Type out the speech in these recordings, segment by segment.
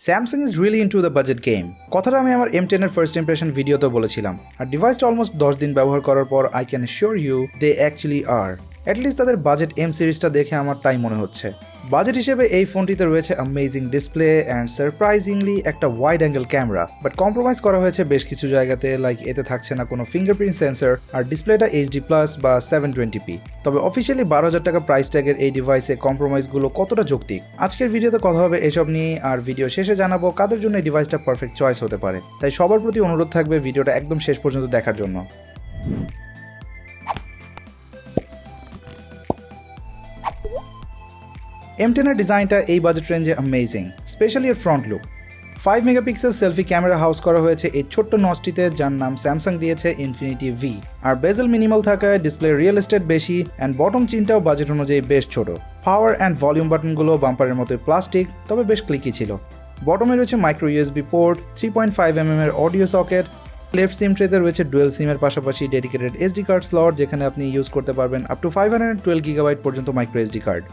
Samsung is really into the budget game. কথাটা আমি আমার M10 এর ফার্স্ট ইমপ্রেশন ভিডিওতে বলেছিলাম। আর ডিভাইসটা অলমোস্ট 10 দিন ব্যবহার করার পর I can assure you they actually are. At least তাদের বাজেট M সিরিজটা দেখে আমার তাই মনে হচ্ছে। বাজেট হিসেবে এই ফোনটিতে রয়েছে অ্যামেজিং ডিসপ্লে অ্যান্ড সারপ্রাইজিংলি একটা wide angle camera, but compromise করা হয়েছে বেশ কিছু জায়গাতে, লাইক এতে থাকছে না কোনো ফিঙ্গারপ্রিন্ট সেন্সর আর ডিসপ্লেটা HD+ বা 720p। তবে অফিসিয়ালি 12,000 টাকা প্রাইস ট্যাগের এই ডিভাইসে কম্প্রোমাইজগুলো কতটা যৌক্তিক, আজকের ভিডিওতে কথা হবে এসব নিয়ে। আর ভিডিও শেষে জানাবো কাদের জন্য এই ডিভাইসটা পারফেক্ট চয়েস হতে পারে। তাই সবার প্রতি অনুরোধ থাকবে ভিডিওটা একদম শেষ পর্যন্ত দেখার জন্য। M10 এর ডিজাইনটা এই বাজেট রেঞ্জে অ্যামেজিং, স্পেশালি এর front look. 5 megapixel selfie camera house করা হয়েছে এই ছোট্ট নচটিতে, যার নাম স্যামসাং দিয়েছে ইনফিনিটি ভি। আর বেজেল মিনিমাল থাকায় ডিসপ্লে রিয়েল এস্টেট বেশি অ্যান্ড বটম চিনটাও বাজেট অনুযায়ী বেশ ছোট। পাওয়ার অ্যান্ড ভলিউম বাটনগুলো বাম্পারের মতোই প্লাস্টিক, তবে বেশ ক্লিকি ছিল। বটমে রয়েছে মাইক্রো USB পোর্ট, 3.5mm এর অডিও সকেট। লেফট সিম ট্রেতে রয়েছে ডুয়েল সিমের পাশাপাশি ডেডিকেটেড SD কার্ড স্লট, যেখানে আপনি ইউজ করতে পারবেন আপ টু 512GB পর্যন্ত মাইক্রো SD কার্ড।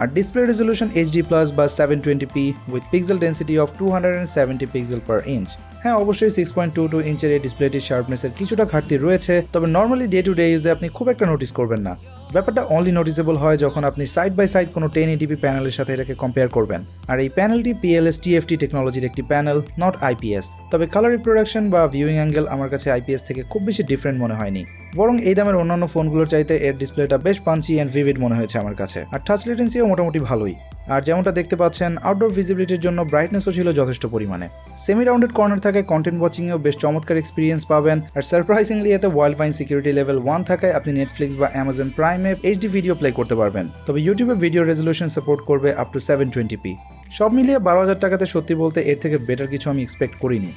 আর ডিসপ্লে রেজলিউশন HD+ বা 720p with pixel density of 270 pixel per inch. হ্যাঁ, অবশ্যই 6.22 ইঞ্চের এই ডিসপ্লেটির শার্পনেসের কিছুটা ঘাটতি রয়েছে, তবে নর্মালি ডে টু ডে ইউজে আপনি খুব একটা নোটিস করবেন না। ব্যাপারটা অনলি নোটিসেবল হয় যখন আপনি সাইড বাই সাইড কোনো 1080p প্যানেলের সাথে এটাকে কম্পেয়ার করবেন। আর এই প্যানেলটি PLS TFT টেকনোলজির একটি প্যানেল, নট IPS। তবে কালার রিপ্রোডাকশন বা ভিউইং অ্যাঙ্গেল আমার কাছে IPS থেকে খুব বেশি ডিফারেন্ট মনে হয়নি। বরং এই দামের অন্যান্য ফোনগুলোর চাইতে এর ডিসপ্লেটা বেশ পাঞ্চি অ্যান্ড ভিভিড মনে হয়েছে আমার কাছে। আর টাচ লেটেন্সিও মোটামুটি ভালোই। আর যেমনটা দেখতে পাচ্ছেন, আউটডোর ভিজিবিলিটির জন্য ব্রাইটনেসও ছিল যথেষ্ট পরিমাণে। সেমি রাউন্ডেড কর্নার থাকায় কন্টেন্ট ওয়াচিংয়েও বেশ চমৎকার এক্সপিরিয়েন্স পাবেন। আর সারপ্রাইজিংলি এতে ওয়াইল্ড ফাইন সিকিউরিটি লেভেল 1 থাকায় আপনি নেটফ্লিক্স বা অ্যামাজন প্রাইমে HD ভিডিও প্লে করতে পারবেন। তবে ইউটিউবে ভিডিও রেজলিউশন সাপোর্ট করবে আপ টু 720p। সব মিলিয়ে 12,000 টাকাতে সত্যি বলতে এর থেকে বেটার কিছু আমি এক্সপেক্ট করিনি।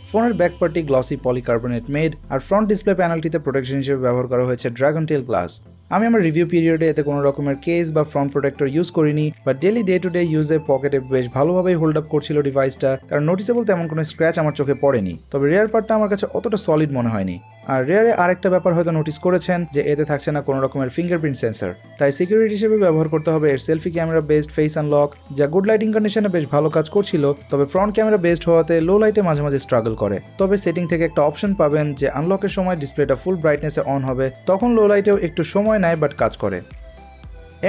ফোনের ব্যাক পার্টি গ্লসি পলিকার্বনেট মেড, আর ফ্রন্ট ডিসপ্লে প্যানেলটিতে প্রোটেকশন হিসেবে ব্যবহার করা হয়েছে ড্রাগন টেল গ্লাস। আমি আমার রিভিউ পিরিয়ডে এতে কোনো রকমের কেস বা ফ্রন্ট প্রোটেক্টর ইউজ করিনি, but daily day to day ইউজে পকেটে বেশ ভালোভাবেই হোল্ড আপ করছিল ডিভাইসটা, কারণ নোটিসেবল তেমন কোনো স্ক্র্যাচ আমার চোখে পড়েনি। তবে রেয়ার পার্টটা আমার কাছে অতটা সলিড মনে হয়নি। আর রেয়ারে আরেকটা ব্যাপার হয়তো নোটিস করেছেন যে এতে থাকছে না কোনো রকমের ফিঙ্গারপ্রিন্ট সেন্সর, তাই সিকিউরিটি হিসেবে ব্যবহার করতে হবে এর selfie camera based face unlock, যা গুড লাইটিং কন্ডিশনে বেশ ভালো কাজ করছিল। তবে ফ্রন্ট ক্যামেরা বেসড হওয়াতে লো লাইটে মাঝে মাঝে স্ট্রাগল করে। তবে সেটিং থেকে একটা অপশন পাবেন যে আনলকের সময় ডিসপ্লেটা ফুল ব্রাইটনেসে অন হবে, তখন লো লাইটেও একটু সময় নেয় বাট কাজ করে।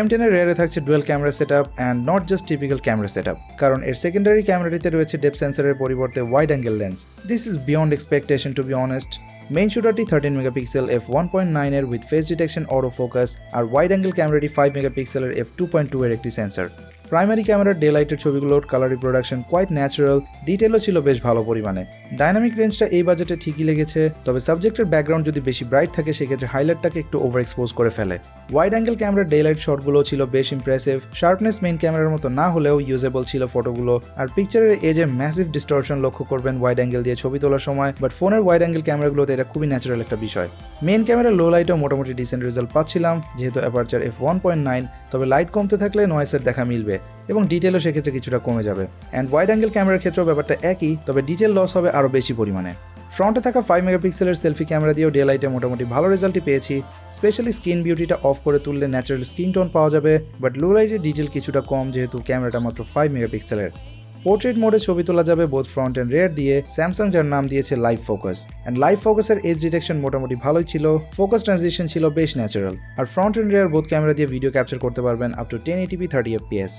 M10 এর রেয়ারে থাকছে dual camera setup and not just typical camera setup, কারণ এর সেকেন্ডারি ক্যামেরাটিতে রয়েছে ডেপথ সেন্সরের পরিবর্তে wide angle lens. This is beyond expectation to be honest. Main শুটারটি 13 মেগাপিক্সেল f1.9 এর with face detection auto focus, আর ওয়াইড অ্যাঙ্গেল ক্যামেরাটি 5 মেগাপিক্সেলের f2.2 এর একটি সেন্সর। প্রাইমারি ক্যামেরার ডে লাইটের ছবিগুলোর কালার রিপ্রোডাকশন কোয়াইট ন্যাচারাল, ডিটেলও ছিল বেশ ভালো পরিমাণে। ডাইনামিক রেঞ্জটা এই বাজেটে ঠিকই লেগেছে, তবে সাবজেক্টের ব্যাকগ্রাউন্ড যদি বেশি ব্রাইট থাকে সেক্ষেত্রে হাইলাইটটাকে একটু ওভার এক্সপোজ করে ফেলে। ওয়াইড অ্যাঙ্গেল ক্যামেরার ডে লাইট শটগুলো ছিল বেশ ইমপ্রেসিভ, শার্পনেস মেইন ক্যামেরার মতো না হলেও ইউজেবল ছিল ফটোগুলো। আর পিকচারের এজে ম্যাসিভ ডিস্টরশন লক্ষ্য করবেন ওয়াইড অ্যাঙ্গেল দিয়ে ছবি তোলার সময়, বাট ফোনের ওয়াইড অ্যাঙ্গেল ক্যামেরাগুলোতে এটা খুবই ন্যাচারাল একটা বিষয়। মেইন ক্যামেরার লো লাইটও মোটামুটি ডিসেন্ট রেজাল্ট পাচ্ছিলাম, যেহেতু অ্যাপারচার f1.9, তবে লাইট কমতে থাকলে নয়েসের দেখা মিলবে এবং ডিটেলও সেক্ষেত্রে কিছুটা কমে যাবে। অ্যান্ড ওয়াইড অ্যাঙ্গেল ক্যামেরার ক্ষেত্রেও ব্যাপারটা একই, তবে ডিটেল লস হবে আরও বেশি পরিমাণে। ফ্রন্টে থাকা 5 মেগাপিক্সেলের সেলফি ক্যামেরা দিয়েও ডে লাইটে মোটামুটি ভালো রেজাল্টই পেয়েছি। স্পেশালি স্কিন বিউটিটা অফ করে তুললে ন্যাচারাল স্কিন টোন পাওয়া যাবে, বাট লো লাইটে ডিটেল কিছুটা কম, যেহেতু ক্যামেরাটা মাত্র 5 মেগাপিক্সেলের। পোর্ট্রেট মোডে ছবি তোলা যাবে বোথ ফ্রন্ট অ্যান্ড রেয়ার দিয়ে, স্যামসাং যার নাম দিয়েছে লাইভ ফোকাস। অ্যান্ড লাইভ ফোকাসের এজ ডিটেকশন মোটামুটি ভালোই ছিল, ফোকাস ট্রানজিশন ছিল বেশ ন্যাচারাল। আর front and rear both camera দিয়ে ভিডিও ক্যাপচার করতে পারবেন আপ টু 1080p 30fps।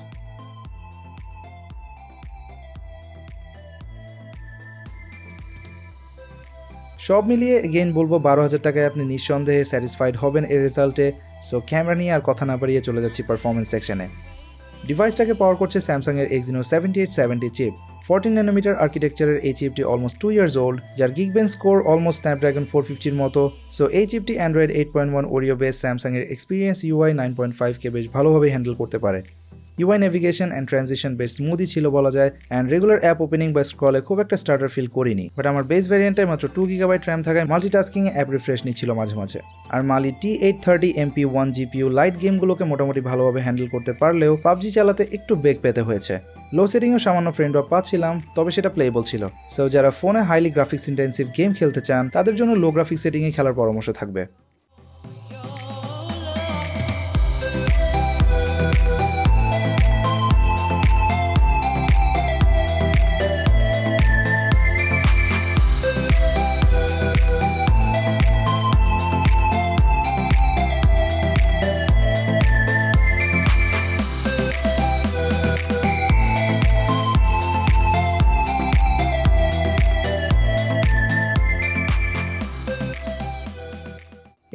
সব মিলিয়ে এগেইন বলবো 12,000 টাকায় আপনি নিঃসন্দেহে স্যাটিসফাইড হবেন এর রেজাল্টে। সো ক্যামেরা নিয়ে আর কথা না বাড়িয়ে চলে যাচ্ছি পারফরমেন্স সেকশনে। ডিভাইসটাকে পাওয়ার করছে স্যামসাং এর Exynos 7870 চিপ। 14 ন্যানোমিটার আর্কিটেকচারের এই চিপটি অলমোস্ট 2 ইয়ার্স ওল্ড, যার গিগবেঞ্চ স্কোর অলমোস্ট স্ন্যাপড্রাগন 450-র মতো। সো এই চিপটি অ্যান্ড্রয়েড 8.1 ওরিও বেস স্যামসাং এর এক্সপিরিয়েন্স UI 9.5 কে বেশ ভালোভাবে হ্যান্ডেল করতে পারে। UI নেভিগেশন অ্যান্ড ট্রানজিশন বেশ স্মুথই ছিল বলা যায়, অ্যান্ড রেগুলার অ্যাপ ওপেনিং বা স্ক্রলে খুব একটা স্টার্টার ফিল করিনি। বাট আমার বেস ভ্যারিয়েন্টে মাত্র 2GB র্যাম থাকায় মাল্টিটাস্কিংয়ে অ্যাপ রিফ্রেশ নিচ্ছিল মাঝে মাঝে। আর মালি T830 MP1 GPU লাইট গেমগুলোকে মোটামুটি ভালোভাবে হ্যান্ডেল করতে পারলেও পাবজি চালাতে একটু বেগ পেতে হয়েছে। লো সেটিংয়েও সামান্য ফ্রেম ড্রপ পাচ্ছিলাম, তবে সেটা প্লেবল ছিল। সো যারা ফোনে হাইলি গ্রাফিক্স ইন্টেন্সিভ গেম খেলতে চান তাদের জন্য লো গ্রাফিক্স সেটিংয়ে খেলার পরামর্শ থাকবে।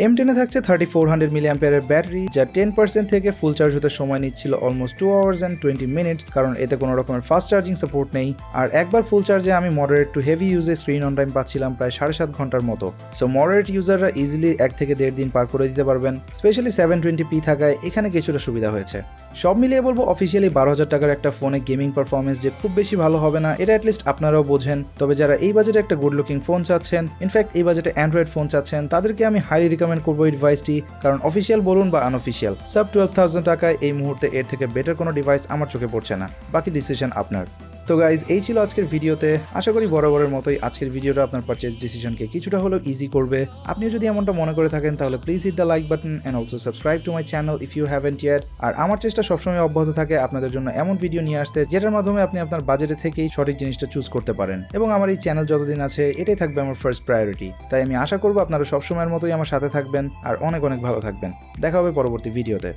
M10 এ থাকছে 3400 mAh ব্যাটারি, যা 10% থেকে ফুল চার্জ হতে সময় নিচ্ছিল অলমোস্ট 2 hours and 20 minutes, কারণ এতে কোনো রকমের ফাস্ট চার্জিং সাপোর্ট নেই। আর একবার ফুল চার্জে আমি মডারেট টু হেভি ইউজে স্ক্রিন অন টাইম পাচ্ছিলাম প্রায় 7.5 ঘন্টার মতো। সো মডারেট ইউজাররা ইজিলি 1 থেকে 1.5 দিন পার করে দিতে পারবেন। স্পেশালি 720p থাকায় এখানে কিছুটা সুবিধা হয়েছে। সব মিলিয়ে বলবো অফিসিয়ালি 12,000 টাকার একটা ফোনে গেমিং পারফরমেন্স যে খুব বেশি ভালো হবে না, এটা অ্যাটলিস্ট আপনারাও বোঝেন। তবে যারা এই বাজেটে একটা গুড লুকিং ফোন চাচ্ছেন, ইনফ্যাক্ট এই বাজেটে অ্যান্ড্রয়েড ফোন চাচ্ছেন, তাদেরকে আমি হাইলি রিকমেন্ড করবো এই ডিভাইসটি, কারণ অফিসিয়াল বলুন বা আনঅফিসিয়াল সাব 12,000 টাকায় এই মুহূর্তে এর থেকে বেটার কোনো ডিভাইস আমার চোখে পড়ছে না। বাকি ডিসিশন আপনার। তো গাইজ, এই ছিল আজকের ভিডিওতে। আশা করি বরাবরের মতোই আজকের ভিডিওটা আপনার পারচেজ ডিসিশনকে কিছুটা হলেও ইজি করবে। আপনিও যদি এমনটা মনে করে থাকেন তাহলে please hit the like button and also subscribe to my channel if you haven't yet. আর আমার চেষ্টা সবসময় অব্যাহত থাকে আপনাদের জন্য এমন ভিডিও নিয়ে আসতে যেটার মাধ্যমে আপনি আপনার বাজেটে থেকেই সঠিক জিনিসটা চুজ করতে পারেন। এবং আমার এই চ্যানেল যতদিন আছে এটাই থাকবে আমার ফার্স্ট প্রায়োরিটি। তাই আমি আশা করবো আপনারা সবসময়ের মতোই আমার সাথে থাকবেন আর অনেক অনেক ভালো থাকবেন। দেখা হবে পরবর্তী ভিডিওতে।